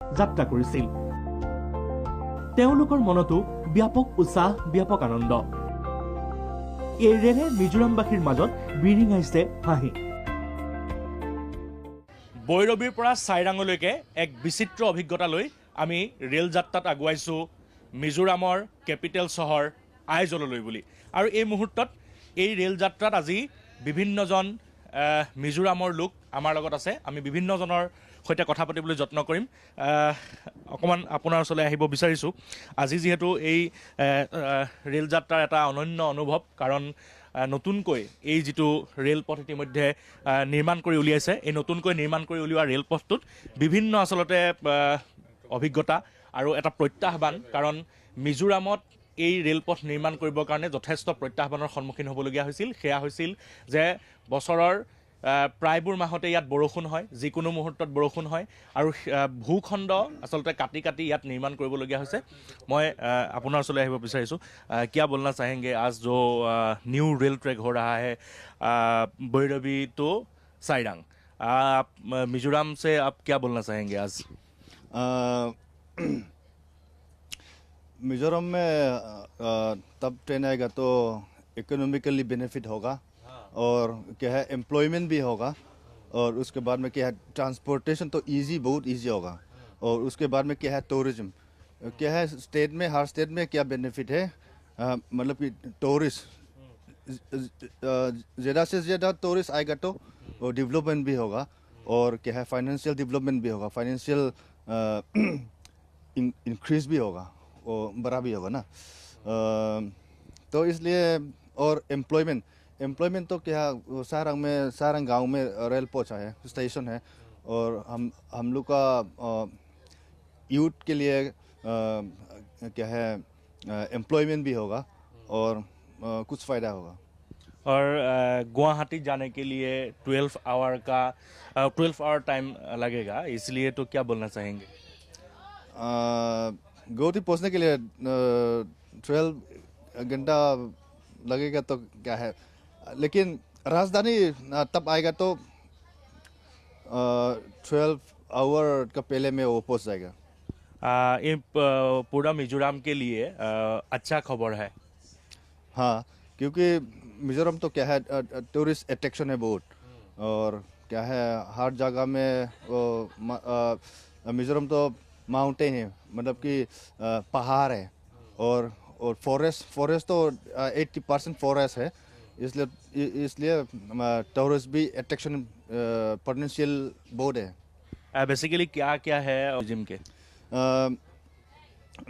যাত্ৰা কৰিছিল। তেওঁলোকৰ মনতো ব্যাপক উৎসাহ, ব্যাপক আনন্দ। এই ৰেলে মিজোৰামবাসীৰ মাজত বিৰিঙাইছে হাঁহি। বৈৰবীৰ পৰা চাইৰাঙলৈকে এক বিচিত্ৰ অভিজ্ঞতা লৈ আমি ৰেল যাত্ৰাত আগুৱাইছোঁ মিজোৰামৰ কেপিটেল চহৰ আইজললৈ বুলি। আৰু এই মুহূৰ্তত এই ৰেল যাত্ৰাত আজি বিভিন্নজন মিজোৰামৰ লোক আমাৰ লগত আছে। আমি বিভিন্নজনৰ সৈতে কথা পাতিবলৈ যত্ন কৰিম। অকণমান আপোনাৰ ওচৰলৈ আহিব বিচাৰিছোঁ। আজি যিহেতু এই ৰেল যাত্ৰাৰ এটা অনন্য অনুভৱ, কাৰণ নতুনকৈ এই যিটো ৰেলপথ ইতিমধ্যে নিৰ্মাণ কৰি উলিয়াইছে, এই নতুনকৈ নিৰ্মাণ কৰি উলিওৱা ৰেলপথটোত বিভিন্ন আচলতে অভিজ্ঞতা আৰু এটা প্ৰত্যাহ্বান, কাৰণ মিজোৰামত এই ৰেলপথ নিৰ্মাণ কৰিবৰ কাৰণে যথেষ্ট প্ৰত্যাহ্বানৰ সন্মুখীন হ'বলগীয়া হৈছিল। সেয়া হৈছিল যে বছৰৰ প্ৰায়বোৰ মাহতে ইয়াত বৰষুণ হয়, যিকোনো মুহূৰ্তত বৰষুণ হয়, আৰু ভূখণ্ড আচলতে কাটি কাটি ইয়াত নিৰ্মাণ কৰিবলগীয়া হৈছে। মই আপোনাৰ ওচৰলৈ আহিব বিচাৰিছোঁ। क्या बोलना चाहेंगे आज जो न्यू रेल ट्रैक हो रहा है भैरवी टू साइरांग, आप मिजोरम से आप क्या बोलना चाहेंगे आज? मिजोरम में तब ट्रेन आएगा तो इकोनॉमिकली बेनिफिट होगा, और क्या है एम्प्लॉयमेंट भी होगा, और उसके बाद में क्या है ट्रांसपोर्टेशन तो इजी, बहुत इजी होगा, और उसके बाद में क्या है टूरिज्म, क्या है स्टेट में, हर स्टेट में क्या बेनिफिट है, मतलब कि टूरिस्ट ज़्यादा से ज़्यादा टूरिस्ट आएगा तो डेवलपमेंट भी होगा, और क्या है फाइनेंशियल डेवलपमेंट भी होगा, फाइनेंशियल इंक्रीज भी होगा, और बड़ा भी होगा ना। तो इसलिए, और एम्प्लॉयमेंट तो क्या सारंग गांव में रेल पहुंचा है, स्टेशन है, और हम लोग का यूथ के लिए क्या है एम्प्लॉयमेंट भी होगा, और कुछ फ़ायदा होगा। और गुवाहाटी जाने के लिए 12 आवर टाइम लगेगा, इसलिए तो क्या बोलना चाहेंगे? गुवाहाटी पहुंचने के लिए 12 घंटा लगेगा तो क्या है, लेकिन राजधानी तब आएगा तो 12 आवर का पहले में वो पहुंच जाएगा। ये पूरा मिजोरम के लिए अच्छा खबर है। हाँ, क्योंकि मिजोरम तो क्या है टूरिस्ट अट्रैक्शन है बहुत, और क्या है हर जगह में वो मिजोरम तो माउंटेन है, मतलब कि पहाड़ है, और फॉरेस्ट तो 80% फॉरेस्ट है, इसलिए टूरिस्ट भी अट्रैक्शन पोटेंशियल बहुत है। बेसिकली क्या क्या है जिम के?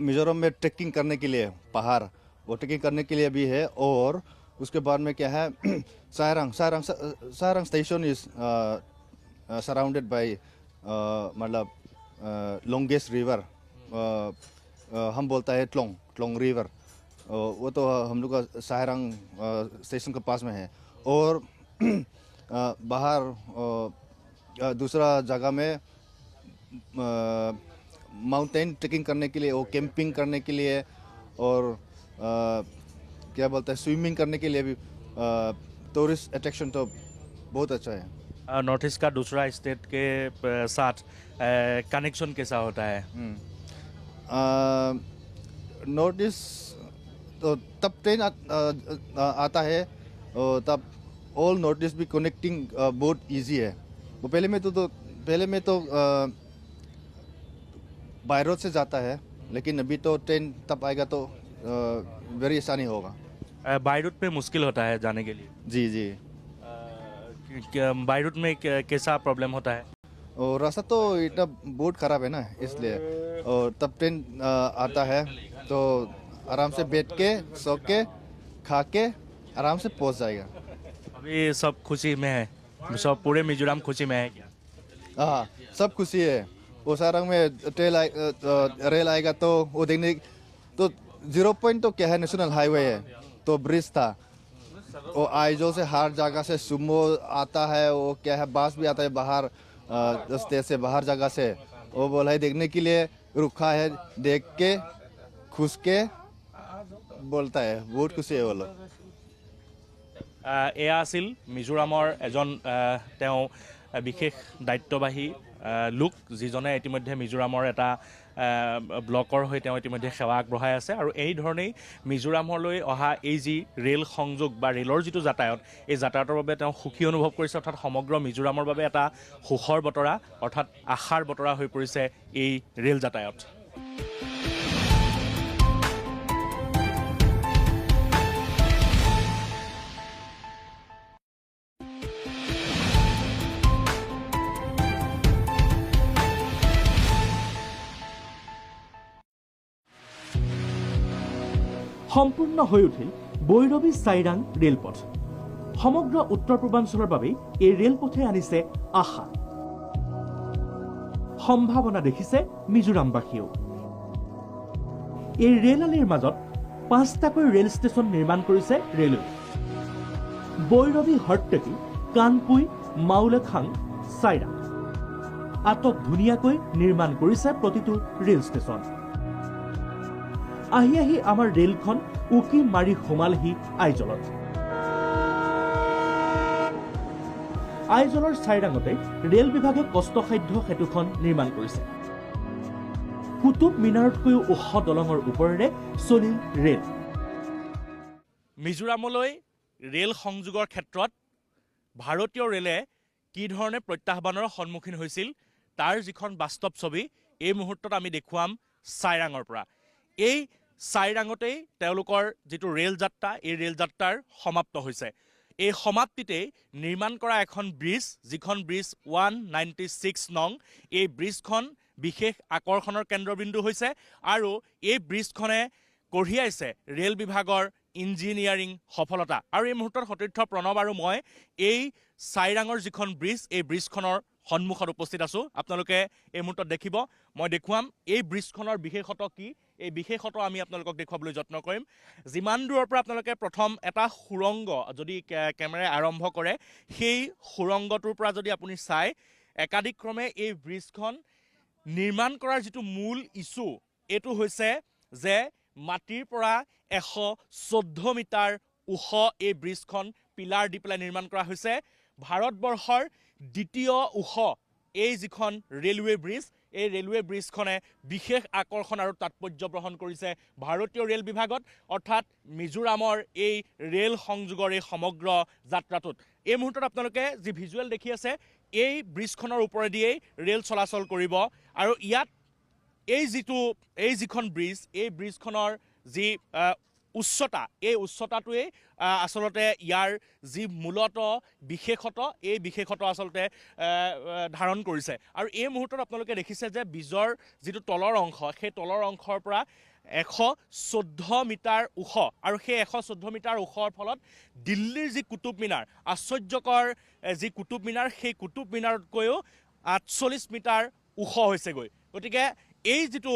मिजोरम में ट्रैकिंग करने के लिए पहाड़, वो ट्रैकिंग करने के लिए भी है, और उसके बाद में क्या है Sarang station is surrounded by मतलब लॉन्गेस्ट रिवर, हम बोलता है tlong रिवर, वो तो हम लोग का सारंग स्टेशन के पास में है। और बाहर दूसरा जगह में माउंटेन ट्रैकिंग करने के लिए, वो कैंपिंग करने के लिए, और क्या बोलते हैं स्विमिंग करने के लिए भी टूरिस्ट अट्रैक्शन तो बहुत अच्छा है। नॉर्थ ईस्ट का दूसरा स्टेट के साथ कनेक्शन कैसा होता है? नॉर्थ ईस्ट तो तब ट्रेन आता है, तब ऑल नॉर्थ ईस्ट भी कनेक्टिंग बहुत इजी है। वो पहले में तो बाय रोड से जाता है, लेकिन अभी तो ट्रेन तब आएगा तो वेरी आसानी होगा। बाय रूट पे मुश्किल होता है जाने के लिए? जी जी। बाय रूट में कैसा प्रॉब्लम होता है? और रास्ता तो इतना बहुत ख़राब है ना, इसलिए। और तब ट्रेन आता है तो आराम से बैठ के, सो के, खा के आराम से पहुंच जाएगा। अभी सब खुशी में है, सब पूरे मिजोरम खुशी में है क्या? हाँ, सब खुशी है। वो सारंग में रेल आएगा तो वो देखने तो 0 पॉइंट तो क्या है नेशनल हाईवे है, तो ब्रिज था, वो आइजो से हर जगह से सुमो आता है, वो क्या है बस भी आता है बाहर रास्ते से, बाहर जगह से। वो बोला है देखने के लिए, रुका है, देख के खुश के बोलता है, बहुत खुशी है वो लोग। এয়া আছিল মিজোৰামৰ এজন তেওঁ বিশেষ দায়িত্ববাহী লোক যিজনে ইতিমধ্যে মিজোৰামৰ এটা ব্লকৰ হৈ তেওঁ ইতিমধ্যে সেৱা আগবঢ়াই আছে আৰু এই ধৰণেই মিজোৰামলৈ অহা এই যি ৰেল সংযোগ বা ৰেলৰ যিটো যাতায়াত এই যাতায়াতৰ বাবে তেওঁ সুখী অনুভৱ কৰিছে অৰ্থাৎ সমগ্ৰ মিজোৰামৰ বাবে এটা সুখৰ বতৰা অৰ্থাৎ আশাৰ বতৰা হৈ পৰিছে এই ৰেল যাতায়াত সম্পূৰ্ণ হৈ উঠিল বৈৰৱী চাইৰাং ৰেলপথ সমগ্ৰ উত্তৰ পূৰ্বাঞ্চলৰ বাবে এই ৰেলপথে আনিছে আশা সম্ভাৱনা দেখিছে মিজোৰামবাসীয়েও এই ৰেল আলিৰ মাজত 5টাকৈ ৰেল ষ্টেচন নিৰ্মাণ কৰিছে ৰেলৱে বৈৰৱী হৰটেকি কানপুই মাউলেখাং চাইৰাং আটক ধুনীয়াকৈ নিৰ্মাণ কৰিছে প্ৰতিটো ৰেল ষ্টেচন আহি আহি আমাৰ ৰেলখন উকি মাৰি সোমালহি আইজলত আইজলৰ চাইৰাঙতে ৰেল বিভাগে কষ্টসাধ্য সেতুখন নিৰ্মাণ কৰিছে কুতুব মিনাৰতকৈও ওখ দলঙৰ ওপৰেৰে চলিল ৰেল মিজোৰামলৈ ৰেল সংযোগৰ ক্ষেত্ৰত ভাৰতীয় ৰেলে কি ধৰণে প্ৰত্যাহ্বানৰ সন্মুখীন হৈছিল তাৰ যিখন বাস্তৱ ছবি এই মুহূৰ্তত আমি দেখুৱাম চাইৰাঙৰ পৰা এই চাইৰাঙতেই তেওঁলোকৰ যিটো ৰেল যাত্ৰা এই ৰেল যাত্ৰাৰ সমাপ্ত হৈছে এই সমাপ্তিতেই নিৰ্মাণ কৰা এখন ব্ৰিজ যিখন ব্ৰিজ 196 নং এই ব্ৰিজখন বিশেষ আকৰ্ষণৰ কেন্দ্ৰবিন্দু হৈছে আৰু এই ব্ৰিজখনে কঢ়িয়াইছে ৰেল বিভাগৰ ইঞ্জিনিয়াৰিং সফলতা আৰু এই মুহূৰ্তত সতীৰ্থ প্ৰণৱ আৰু মই এই চাইৰাঙৰ যিখন ব্ৰিজ এই ব্ৰিজখনৰ সন্মুখত উপস্থিত আছো আপোনালোকে এই মুহূৰ্তত দেখিব মই দেখুৱাম এই ব্ৰিজখনৰ বিশেষত্ব কি এই বিশেষত্ব আমি আপোনালোকক দেখুৱাবলৈ যত্ন কৰিম যিমান দূৰৰ পৰা আপোনালোকে প্ৰথম এটা সুৰংগ যদি কেমেৰাই আৰম্ভ কৰে সেই সুৰংগটোৰ পৰা যদি আপুনি চাই একাধিক্ৰমে এই ব্ৰিজখন নিৰ্মাণ কৰাৰ যিটো মূল ইছ্যু এইটো হৈছে যে মাটিৰ পৰা 114 মিটাৰ ওখ এই ব্ৰিজখন পিলাৰ দি পেলাই নিৰ্মাণ কৰা হৈছে ভাৰতবৰ্ষৰ দ্বিতীয় ওখ এই যিখন ৰেলৱে ব্ৰিজ এই ৰেলৱে ব্ৰিজখনে বিশেষ আকৰ্ষণ আৰু তাৎপৰ্য বহন কৰিছে ভাৰতীয় ৰেল বিভাগত অৰ্থাৎ মিজোৰামৰ এই ৰেল সংযোগৰ এই সমগ্ৰ যাত্ৰাটোত এই মুহূৰ্তত আপোনালোকে যি ভিজুৱেল দেখি আছে এই ব্ৰিজখনৰ ওপৰেদিয়েই ৰেল চলাচল কৰিব আৰু ইয়াত এই যিখন ব্ৰিজ এই ব্ৰিজখনৰ যি উচ্চতা এই উচ্চতাটোৱেই আচলতে ইয়াৰ যি মূলত বিশেষত্ব এই বিশেষত্ব আচলতে ধাৰণ কৰিছে আৰু এই মুহূৰ্তত আপোনালোকে দেখিছে যে ব্ৰিজৰ যিটো তলৰ অংশ সেই তলৰ অংশৰ পৰা 114 মিটাৰ ওখ আৰু সেই 114 মিটাৰ ওখৰ ফলত দিল্লীৰ যি কুতুব মিনাৰ আশ্চৰ্যকৰ যি কুতুব মিনাৰ সেই কুতুব মিনাৰতকৈও 48 মিটাৰ ওখ হৈছেগৈ গতিকে এই যিটো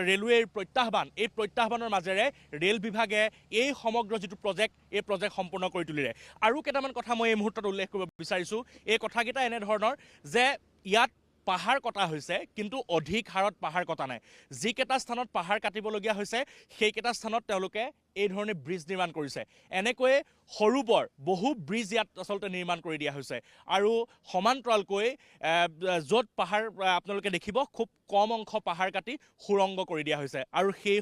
ৰেলৱেৰ প্ৰত্যাহ্বান এই প্ৰত্যাহ্বানৰ মাজেৰে ৰেল বিভাগে এই সমগ্ৰ যিটো প্ৰজেক্ট এই প্ৰজেক্ট সম্পূৰ্ণ কৰি তুলিলে আৰু কেইটামান কথা মই এই মুহূৰ্তত উল্লেখ কৰিব বিচাৰিছোঁ এই কথাকেইটা এনেধৰণৰ যে ইয়াত পাহাৰ কটা হৈছে কিন্তু অধিক হাৰত পাহাৰ কটা নাই যিকেইটা স্থানত পাহাৰ কাটিবলগীয়া হৈছে সেইকেইটা স্থানত তেওঁলোকে এই ধৰণে ব্ৰিজ নিৰ্মাণ কৰিছে এনেকৈয়ে সৰু বৰ বহু ব্ৰিজ ইয়াত আচলতে নিৰ্মাণ কৰি দিয়া হৈছে আৰু সমান্তৰালকৈ য'ত পাহাৰ আপোনালোকে দেখিব খুব কম অংশ পাহাৰ কাটি সুৰংগ কৰি দিয়া হৈছে আৰু সেই